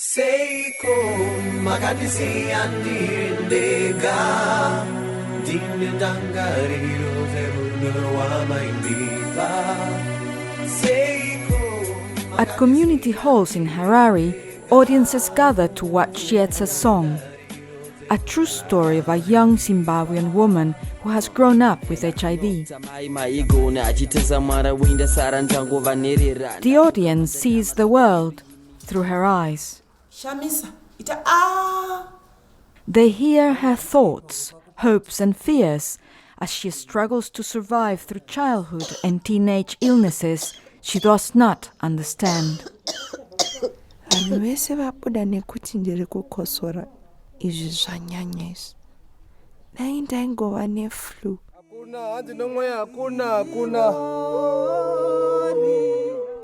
Seiko makanisi andindega dine dangariro zeruno amaindiba. At community halls in Harare, audiences gather to watch Chiedza's song, a true story of a young Zimbabwean woman who has grown up with HIV. The audience sees the world through her eyes. They hear her thoughts, hopes and fears as she struggles to survive through childhood and teenage illnesses she does not understand.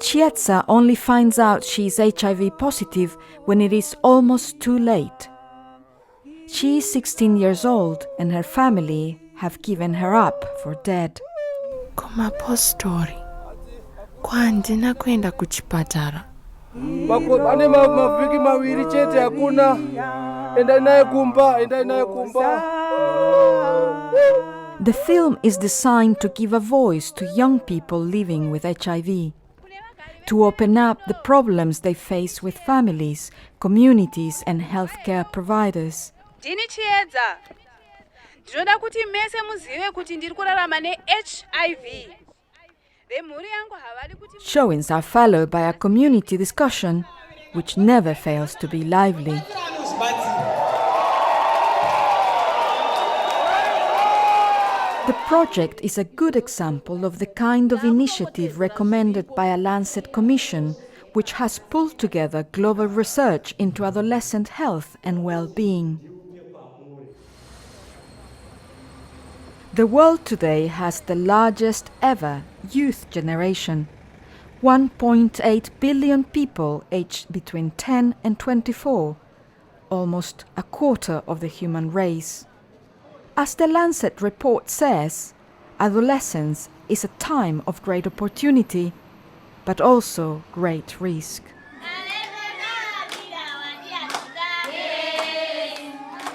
Chiedza only finds out she is HIV positive when it is almost too late. She is 16 years old and her family have given her up for dead. The film is designed to give a voice to young people living with HIV, to open up the problems they face with families, communities and healthcare providers. Dini Chiedza. Ndinoda kuti mese muzive kuti ndiri kurarama ne-HIV. Showings are followed by a community discussion, which never fails to be lively. The project is a good example of the kind of initiative recommended by a Lancet Commission, which has pulled together global research into adolescent health and well-being. The world today has the largest ever youth generation, 1.8 billion people aged between 10 and 24, almost a quarter of the human race. As the Lancet report says, adolescence is a time of great opportunity, but also great risk.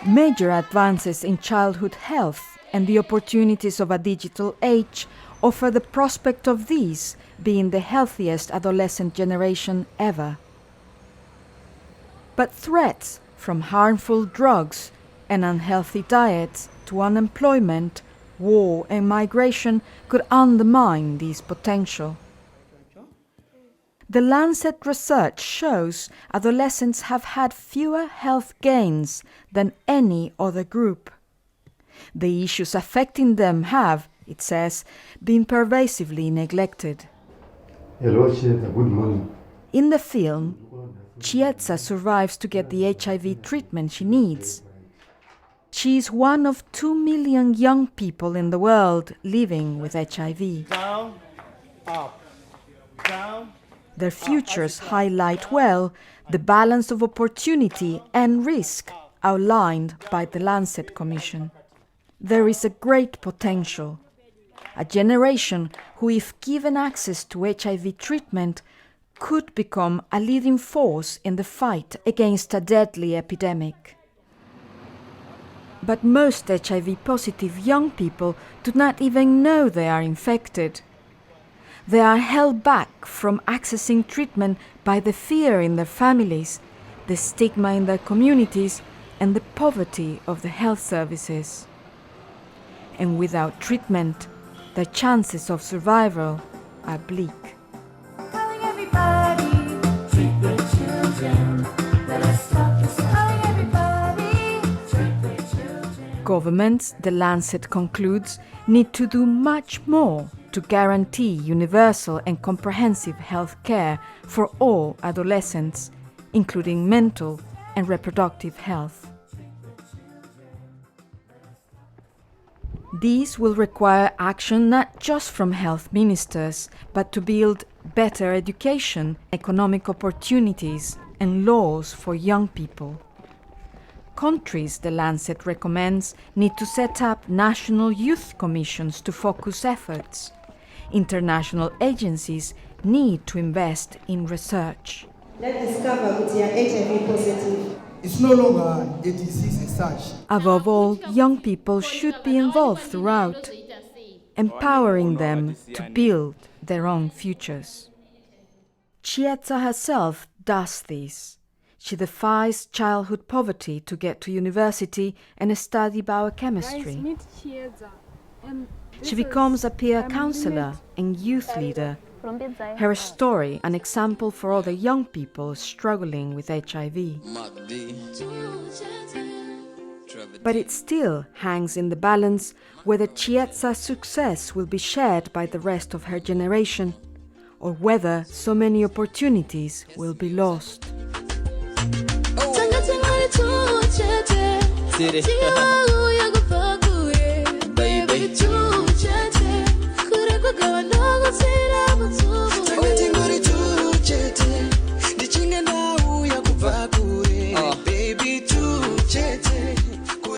Major advances in childhood health and the opportunities of a digital age offer the prospect of these being the healthiest adolescent generation ever. But threats from harmful drugs and unhealthy diets to unemployment, war and migration could undermine this potential. The Lancet research shows adolescents have had fewer health gains than any other group. The issues affecting them have, it says, been pervasively neglected. Hello, Chiedza, good morning. In the film, Chiedza survives to get the HIV treatment she needs. She is one of 2 million young people in the world living with HIV. Down, up, down. Their futures highlight well the balance of opportunity and risk outlined by the Lancet Commission. There is a great potential. A generation who, if given access to HIV treatment, could become a leading force in the fight against a deadly epidemic. But most HIV-positive young people do not even know they are infected. They are held back from accessing treatment by the fear in their families, the stigma in their communities, and the poverty of the health services. And without treatment, their chances of survival are bleak. Governments, the Lancet concludes, need to do much more to guarantee universal and comprehensive health care for all adolescents, including mental and reproductive health. These will require action not just from health ministers, but to build better education, economic opportunities, and laws for young people. Countries, the Lancet recommends, need to set up national youth commissions to focus efforts. International agencies need to invest in research. Let's discover that you are HIV positive. It's no longer a disease as such. Above all, young people should be involved throughout, empowering them to build their own futures. Chiedza herself does this. She defies childhood poverty to get to university and study biochemistry. She becomes a peer counselor and youth leader. Her story an example for other young people struggling with HIV. But it still hangs in the balance whether Chiedza's success will be shared by the rest of her generation, or whether so many opportunities will be lost. Baby,